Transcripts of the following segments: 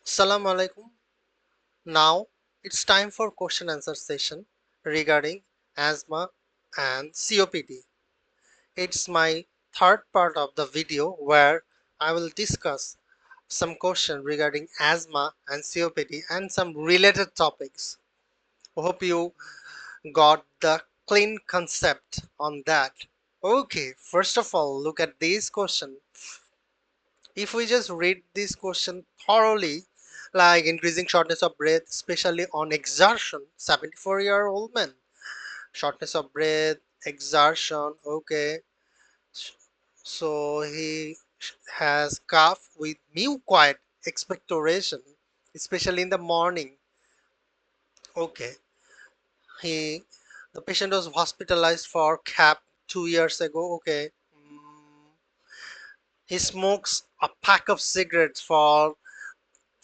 Assalamu alaikum. Now it's time for question answer session regarding asthma and COPD. It's my third part of the video where I will discuss some question regarding asthma and COPD and some related topics. Hope you got the clean concept on that. Okay, first of all, look at this question. If we just read this question thoroughly, like increasing shortness of breath, especially on exertion, 74-year-old man, shortness of breath, exertion, okay. So he has cough with mucoid expectoration, especially in the morning. Okay, he the patient was hospitalized for CAP 2 years ago. Okay, he smokes a pack of cigarettes for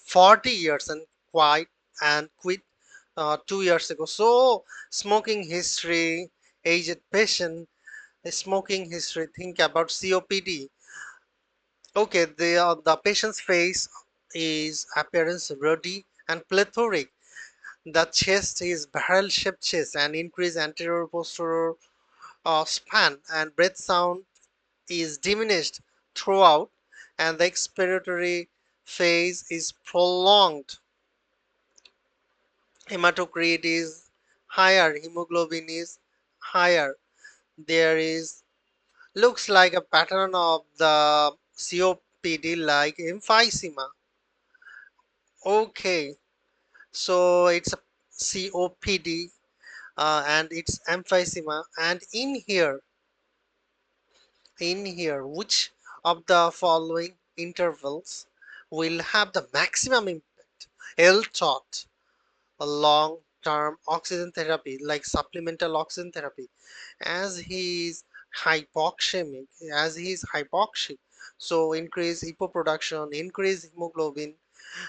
40 years and quit 2 years ago. So smoking history, aged patient, smoking history. Think about COPD. Okay, the patient's face is appearance ruddy and plethoric. The chest is barrel-shaped chest and increased anterior posterior span, and breath sound is diminished throughout, and the expiratory phase is prolonged. Hematocrit is higher, hemoglobin is higher. There is looks like a pattern of the COPD like emphysema. Okay, so it's a COPD and it's emphysema, and in here, which of the following intervals will have the maximum impact? L thought a long-term oxygen therapy like supplemental oxygen therapy, as he is hypoxemic, as he is hypoxic, so increase hypoproduction, increase hemoglobin,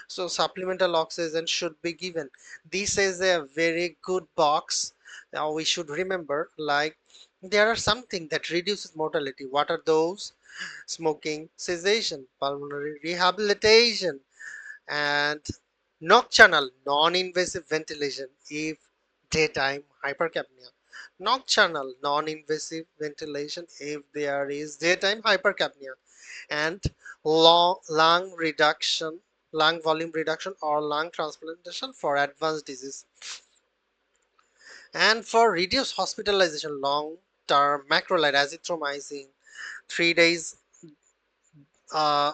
so supplemental oxygen should be given. This is a very good box. Now we should remember, like, there are something that reduces mortality. What are those? Smoking cessation, pulmonary rehabilitation, and nocturnal non-invasive ventilation if daytime hypercapnia. Nocturnal non-invasive ventilation if there is daytime hypercapnia, and lung volume reduction or lung transplantation for advanced disease. And for reduced hospitalization, long-term macrolide azithromycin, 3 days uh,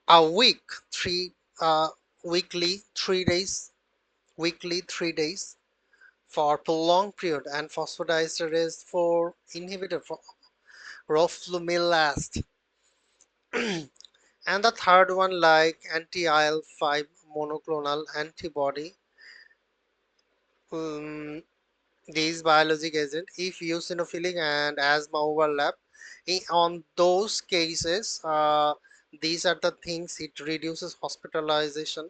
a week, three weekly, 3 days, weekly 3 days for prolonged period, and phosphodiesterase 4 inhibitor for roflumilast. And the third one, like anti-IL-5 monoclonal antibody. um, these biologic agent, if eosinophilic and asthma overlap, on those cases, these are the things. It reduces hospitalization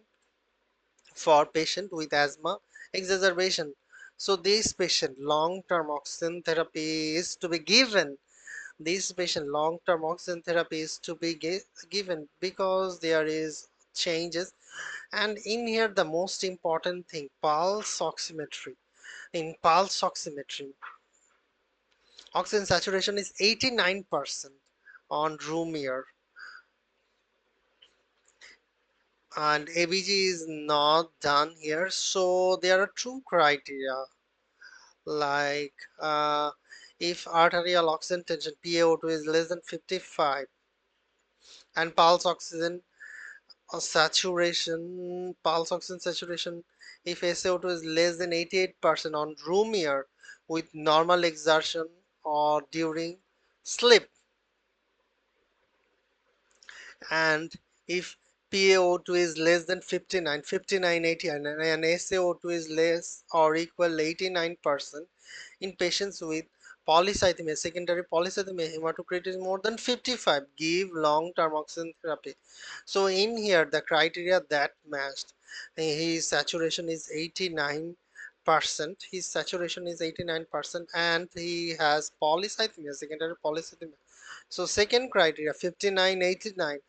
for patient with asthma exacerbation. So this patient long-term oxygen therapy is to be given. This patient long-term oxygen therapy is to be given because there is changes. And in here the most important thing, pulse oximetry. In pulse oximetry, oxygen saturation is 89% on room air, and ABG is not done here. So there are two criteria, like if arterial oxygen tension PaO2 is less than 55, and pulse oxygen saturation if SaO2 is less than 88% on room air with normal exertion or during sleep, and if PaO2 is less than 59, 80, and SaO2 is less or equal 89% in patients with polycythemia, secondary polycythemia, hematocrit is more than 55, give long-term oxygen therapy. So in here the criteria that matched, his saturation is 89%, his saturation is 89%, and he has polycythemia, secondary polycythemia, So second criteria 5989,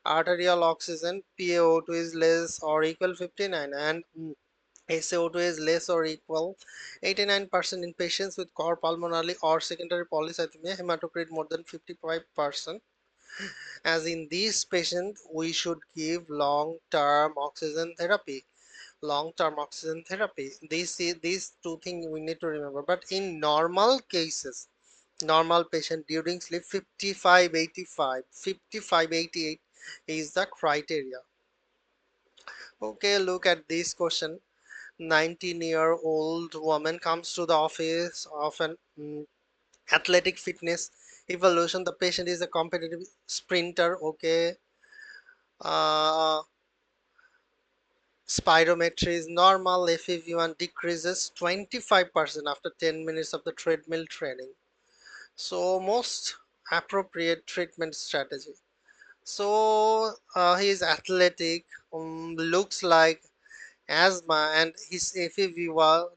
arterial oxygen PaO2 is less or equal 59 and SaO2 is less or equal 89% in patients with cor pulmonale or secondary polycythemia, hematocrit more than 55%. As in these patients, we should give long-term oxygen therapy. Long-term oxygen therapy. These two things we need to remember. But in normal cases, normal patient during sleep 55-85, 55-88 is the criteria. Okay, look at this question. 19-year-old woman comes to the office of an athletic fitness evaluation. The patient is a competitive sprinter. Okay, uh, spirometry is normal. FEV1 decreases 25% after 10 minutes of the treadmill training. So most appropriate treatment strategy. So he is athletic, looks like asthma, and his FEV1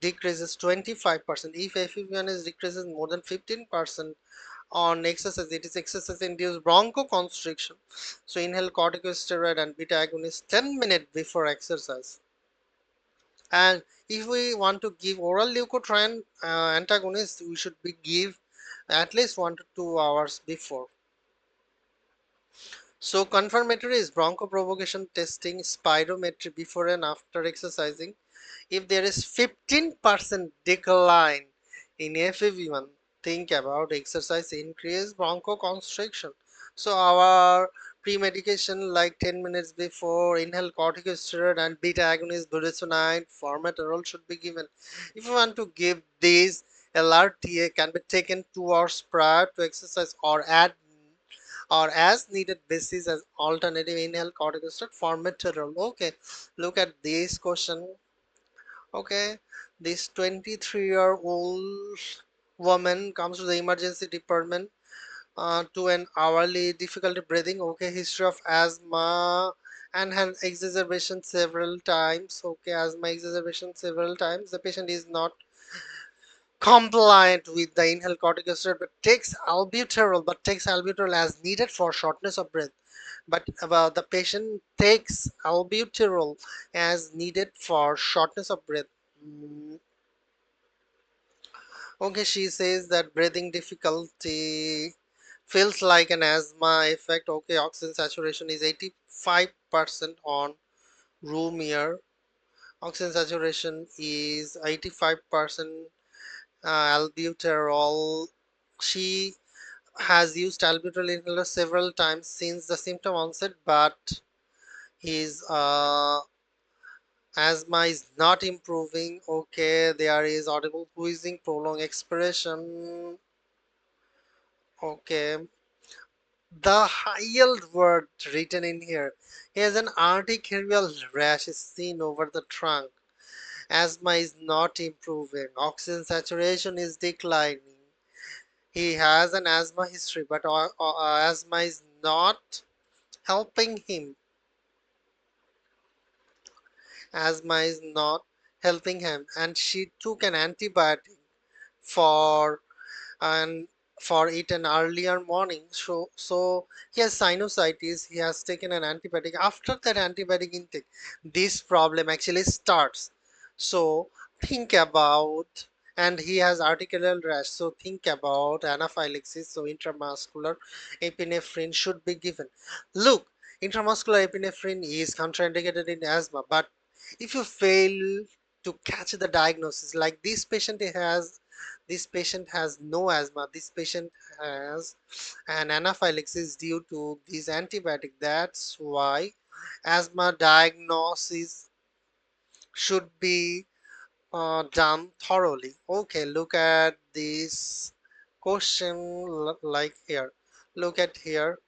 decreases 25%. If FEV1 is decreases more than 15% on exercise, it is exercise induced bronchoconstriction. So inhale corticosteroid and beta agonist 10 minutes before exercise. And if we want to give oral leukotriene antagonist, we should be give at least 1 to 2 hours before. So confirmatory is bronchoprovocation testing, spirometry before and after exercising. If there is 15% decline in FEV1, think about exercise increase bronchoconstriction. So our pre-medication like 10 minutes before inhale corticosteroid and beta agonist budesonide formoterol should be given. If you want to give these, LRTA can be taken 2 hours prior to exercise or as needed basis as alternative inhale corticosteroid formoterol. Okay, look at this question. Okay, this 23-year-old woman comes to the emergency department to an hourly difficulty breathing. Okay, history of asthma and had exacerbation several times. Okay, asthma exacerbation several times. The patient is not compliant with the inhaled corticosteroid but takes albuterol as needed for shortness of breath. But the patient takes albuterol as needed for shortness of breath. Okay, she says that breathing difficulty feels like an asthma effect. Okay, oxygen saturation is 85% on room air. Oxygen saturation is 85% albuterol. She has used albuterol inhaler several times since the symptom onset, but his asthma is not improving. Okay, there is audible wheezing, prolonged expiration. Okay, the yield word written in here. He has an arterial rash is seen over the trunk. Asthma is not improving. Oxygen saturation is declining. He has an asthma history, but asthma is not helping him. Asthma is not helping him, and she took an antibiotic for and for it an earlier morning. So he has sinusitis. He has taken an antibiotic. After that antibiotic intake, this problem actually starts. So think about, and he has arterial rash. So think about anaphylaxis. So intramuscular epinephrine should be given. Look, intramuscular epinephrine is contraindicated in asthma, but if you fail to catch the diagnosis, like this patient has no asthma, this patient has an anaphylaxis due to this antibiotic. That's why asthma diagnosis should be done thoroughly. Okay, look at this question like here. Look at here.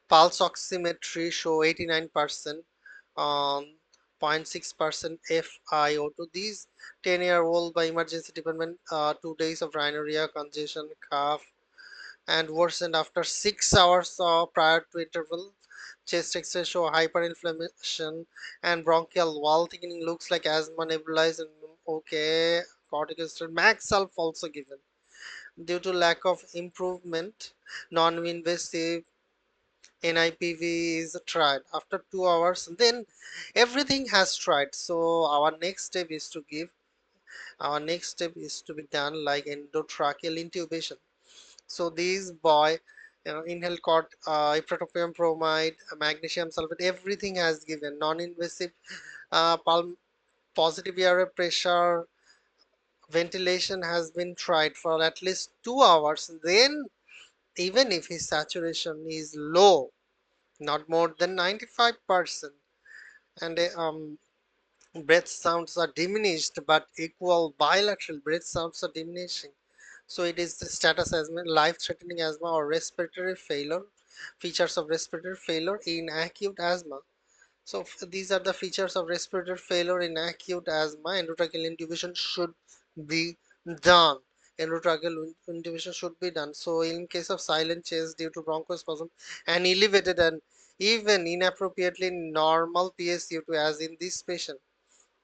Pulse oximetry show 89%, 0.6% FiO2. These 10-year-old by emergency department, 2 days of rhinorrhea, congestion, cough, and worsened after 6 hours prior to interval. Chest X-ray show hyperinflammation and bronchial wall thickening. Looks like asthma nebulized. And okay, corticosteroid max sulf also given. Due to lack of improvement, non-invasive NIPV is tried after 2 hours. Then everything has tried. So our next step is to be done like endotracheal intubation. So these boy, inhale ipratropium bromide, magnesium sulfate, everything has given non-invasive palm positive airway pressure, ventilation has been tried for at least 2 hours. Then even if his saturation is low, not more than 95%, and breath sounds are diminished, but equal bilateral breath sounds are diminishing. So it is the status as life-threatening asthma or respiratory failure. Features of respiratory failure in acute asthma. So these are the features of respiratory failure in acute asthma. Endotracheal intubation should be done. Endotracheal intubation should be done. So in case of silent chest due to bronchospasm and elevated and even inappropriately normal PSU2, as in this patient,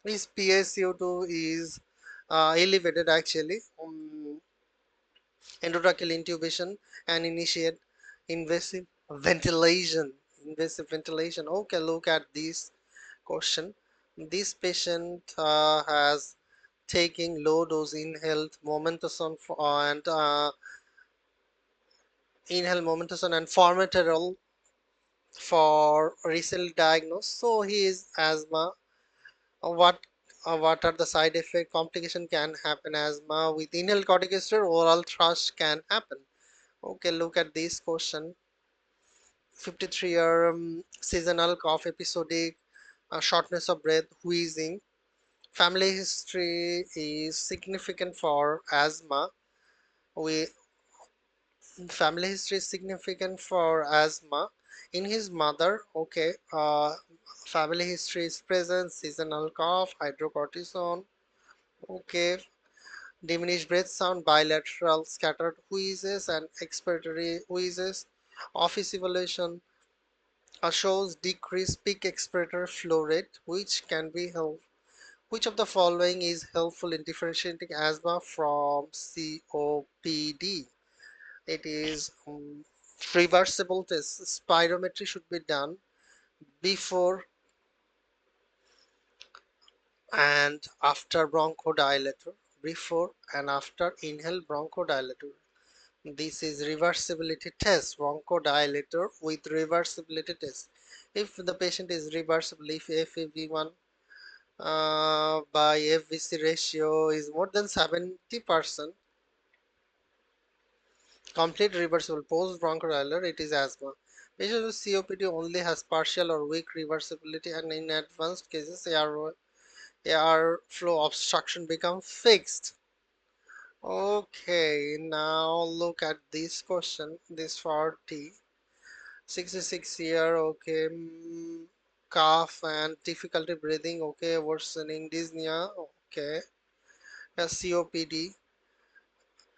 his PSU2 is elevated actually. Endotracheal intubation and initiate invasive ventilation. Invasive ventilation. Okay, look at this question. This patient has taking low dose inhaled mometasone and formoterol for recently diagnosed. So he is asthma. What what are the side effect complication can happen asthma with inhaled corticosteroid? Oral thrush can happen. Okay, look at this question. 53-year seasonal cough episodic, shortness of breath, wheezing. Family history is significant for asthma. We Family history is significant for asthma. In his mother, okay, family history is present, seasonal cough, hydrocortisone, okay, diminished breath sound, bilateral scattered wheezes and expiratory wheezes. Office evaluation shows decreased peak expirator flow rate, which can be helpful. Which of the following is helpful in differentiating asthma from COPD? It is reversible test. Spirometry should be done before and after bronchodilator, before and after inhale bronchodilator. This is reversibility test, bronchodilator with reversibility test. If the patient is reversible, if FEV1 by FVC ratio is more than 70%, complete reversible post bronchodilator, it is asthma. Patients with COPD only has partial or weak reversibility, and in advanced cases, air flow obstruction become fixed. Okay, now look at this question. This for T. 66-year, okay, cough and difficulty breathing, okay, worsening dyspnea, okay, COPD.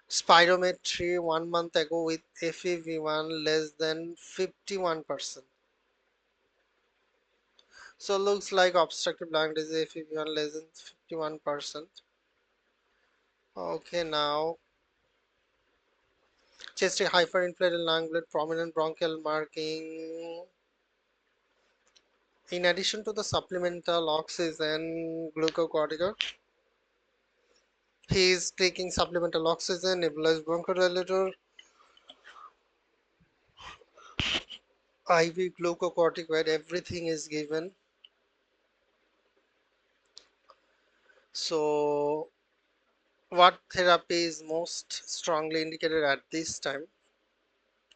Spirometry 1 month ago with FEV1 less than 51%. So looks like obstructive lung disease FEV1 less than 51%. Okay, now chest hyperinflated lung bleed, prominent bronchial marking. In addition to the supplemental oxygen glucocorticoid, he is taking supplemental oxygen, nebulized bronchodilator, IV glucocorticoid, everything is given. So what therapy is most strongly indicated at this time?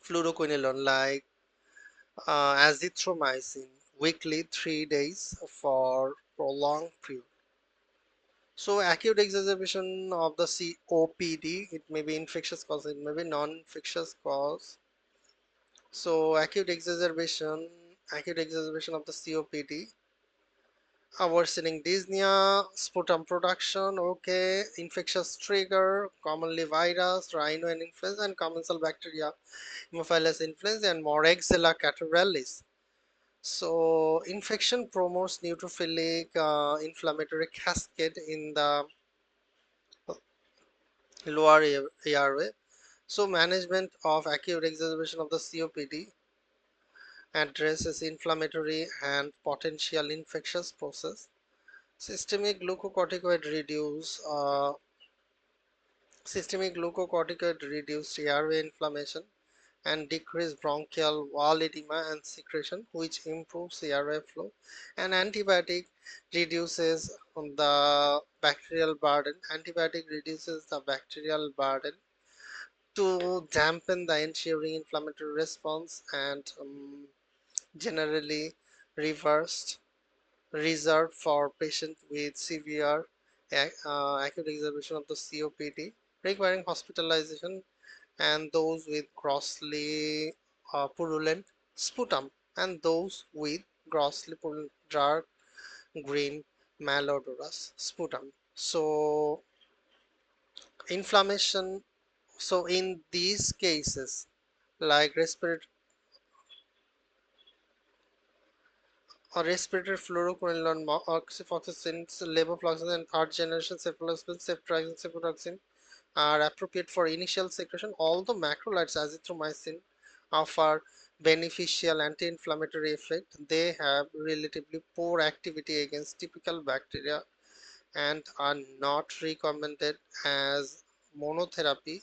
Fluoroquinolone like azithromycin weekly 3 days for prolonged period. So acute exacerbation of the COPD, it may be infectious cause, it may be non-infectious cause. So acute exacerbation of the COPD, worsening dyspnea, sputum production, okay, infectious trigger, commonly virus, rhino and influenza, and commensal bacteria, Haemophilus influenza, and Moraxella catarrhalis. So infection promotes neutrophilic inflammatory cascade in the lower airway. So management of acute exacerbation of the COPD addresses inflammatory and potential infectious process. Systemic glucocorticoid reduce airway inflammation and decrease bronchial wall edema and secretion, which improves airway flow. And antibiotic reduces the bacterial burden. Antibiotic reduces the bacterial burden to dampen the ensuing inflammatory response and generally reversed reserved for patients with severe acute exacerbation of the COPD requiring hospitalization and those with grossly purulent sputum and those with grossly purulent dark green malodorous sputum. So inflammation, so in these cases like respiratory fluoroquinolone, oxyfloxacin, levofloxacin, and third generation cephalosporin, ceftriaxone, cefuroxime are appropriate for initial secretion. Although macrolides azithromycin offer beneficial anti-inflammatory effect, they have relatively poor activity against typical bacteria and are not recommended as monotherapy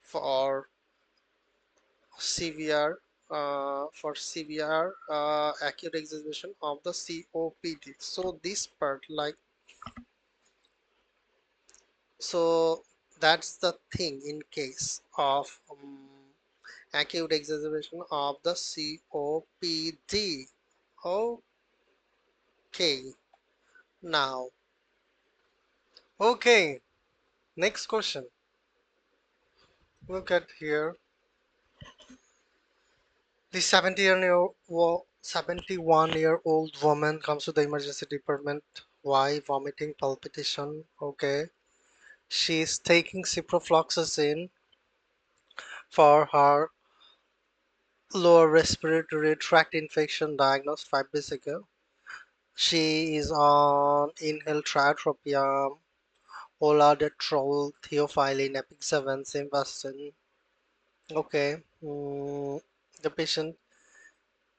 for severe acute exacerbation of the COPD. So this part, like, so that's the thing in case of acute exacerbation of the COPD. Okay, now, okay, next question. Look at here. The 71-year-old woman comes to the emergency department. Why? Vomiting, palpitation. Okay. She's taking ciprofloxacin for her lower respiratory tract infection diagnosed 5 days ago. She is on inhaled tiotropium, oladetrol, theophylline, apixaban, simvastatin. Okay. The patient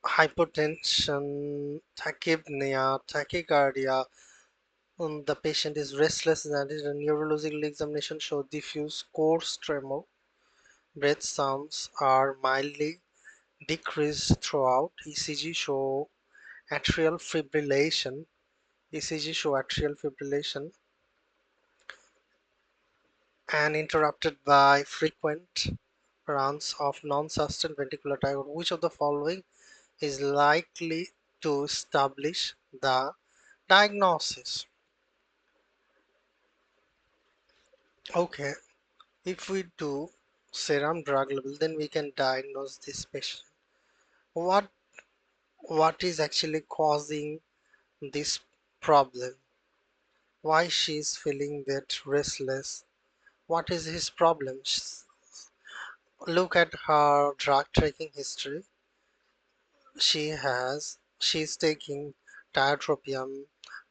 hypotension, tachypnea, tachycardia. The patient is restless and a neurological examination shows diffuse coarse tremor. Breath sounds are mildly decreased throughout. ECG show atrial fibrillation. ECG show atrial fibrillation and interrupted by frequent runs of non-sustained ventricular tachycardia. Which of the following is likely to establish the diagnosis? Okay, if we do serum drug level, then we can diagnose this patient. What what is actually causing this problem? Why she is feeling that restless? What is his problem? Look at her drug taking history. She's taking tiotropium,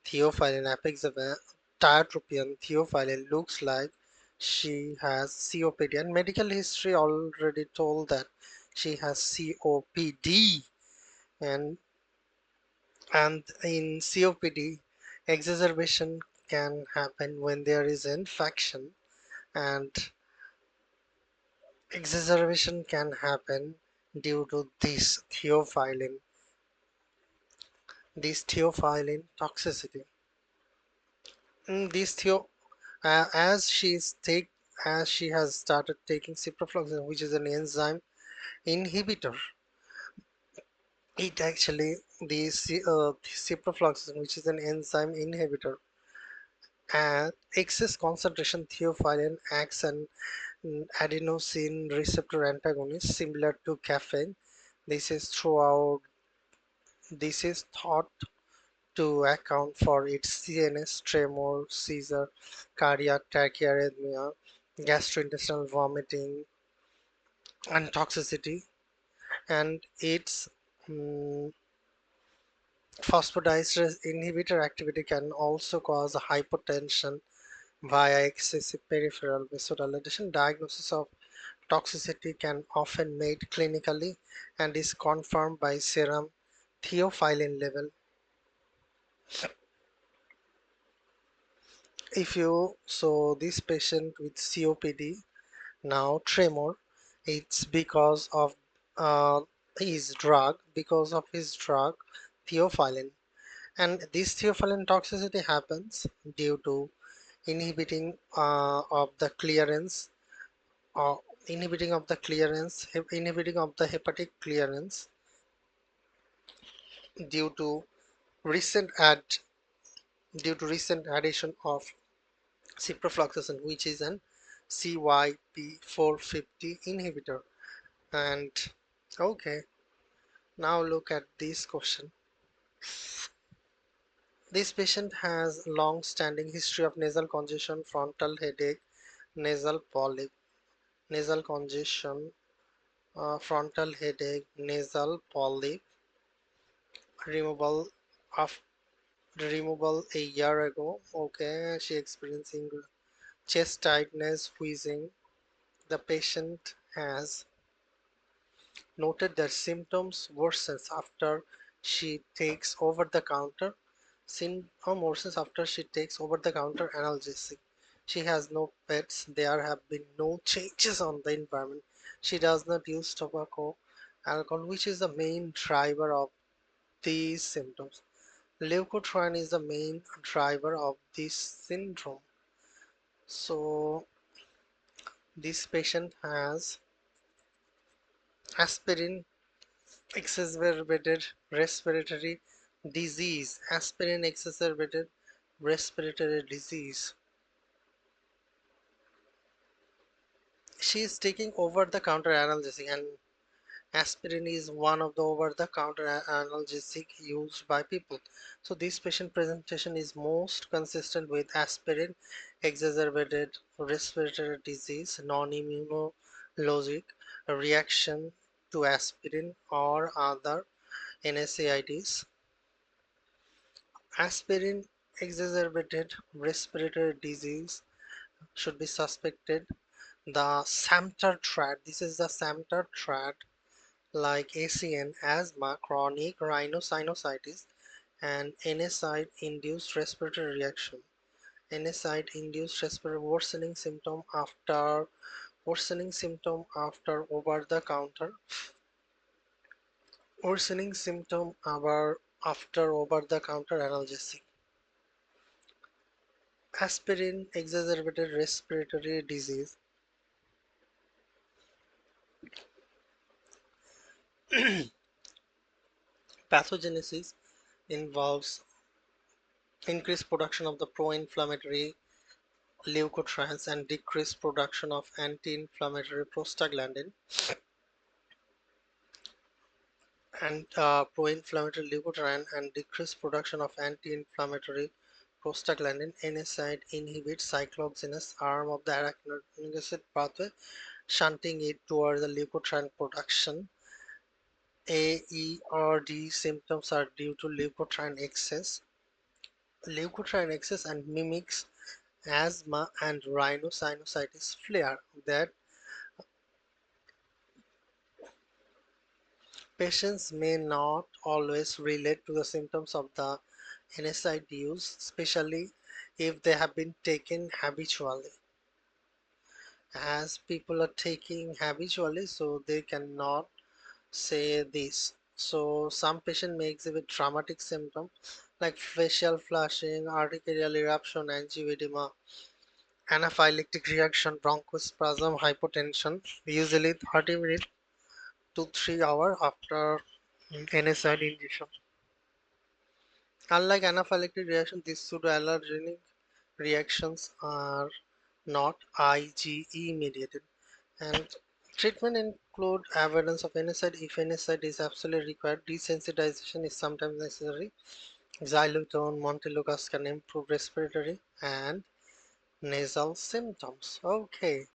theophylline, apixaban. Tiotropium, theophylline looks like she has COPD, and medical history already told that she has COPD. and and in COPD, exacerbation can happen when there is infection, and exacerbation can happen due to this theophylline toxicity. This theo as she's take as she has started taking ciprofloxacin, which is an enzyme inhibitor. It actually the ciprofloxacin, which is an enzyme inhibitor, and excess concentration theophylline acts an adenosine receptor antagonist similar to caffeine. This is throughout this is thought to account for its CNS tremor, seizure, cardiac tachyarrhythmia, gastrointestinal vomiting, and toxicity. And its phosphodiesterase inhibitor activity can also cause hypotension via excessive peripheral vasodilation. Diagnosis of toxicity can often made clinically and is confirmed by serum theophylline level. If you so this patient with COPD now tremor, it's uh, because of his drug theophylline, and this theophylline toxicity happens due to inhibiting of the clearance or inhibiting of the hepatic clearance due to recent add due to recent addition of ciprofloxacin, which is an CYP450 inhibitor. And okay, now look at this question. This patient has long-standing history of nasal congestion, frontal headache, nasal polyp, nasal congestion, frontal headache, nasal polyp, removal of removal a year ago. Okay, she experiencing chest tightness, wheezing. The patient has noted that symptoms worsens after she takes over the counter analgesic. She has no pets. There have been no changes on the environment. She does not use tobacco, alcohol, which is the main driver of these symptoms. Leukotriene is the main driver of this syndrome. So this patient has aspirin exacerbated respiratory aspirin exacerbated respiratory disease. She is taking over the counter analgesic, and aspirin is one of the over the counter analgesic used by people. So this patient presentation is most consistent with aspirin exacerbated respiratory disease, non-immunologic reaction to aspirin or other NSAIDs. Aspirin exacerbated respiratory disease should be suspected. The Samter trait, this is the Samter trait, like ACN, asthma, chronic rhinosinusitis, and NSAID-induced respiratory reaction. NSAID-induced respiratory worsening symptom after over-the-counter analgesic. Aspirin exacerbated respiratory disease. Pathogenesis involves increased production of the pro-inflammatory leukotrienes and decreased production of anti-inflammatory prostaglandin, and pro-inflammatory leukotriene and decreased production of anti-inflammatory prostaglandin. NSAID inhibits cyclogenous arm of the arachidonic acid pathway, shunting it toward the leukotriene production. AERD symptoms are due to leukotriene excess and mimics asthma and rhinosinusitis flare that patients may not always relate to the symptoms of the NSAID use, especially if they have been taken habitually. As people are taking habitually, so they cannot say this. So some patient may exhibit dramatic symptoms like facial flushing, urticarial eruption, angioedema, anaphylactic reaction, bronchospasm, hypotension, usually 30 minutes to 3 hours after NSAID injection. Unlike anaphylactic reaction, these pseudoallergenic reactions are not IgE mediated. And treatment include avoidance of NSAID. If NSAID is absolutely required, desensitization is sometimes necessary. Xylitol, Montelukast can improve respiratory and nasal symptoms. Okay.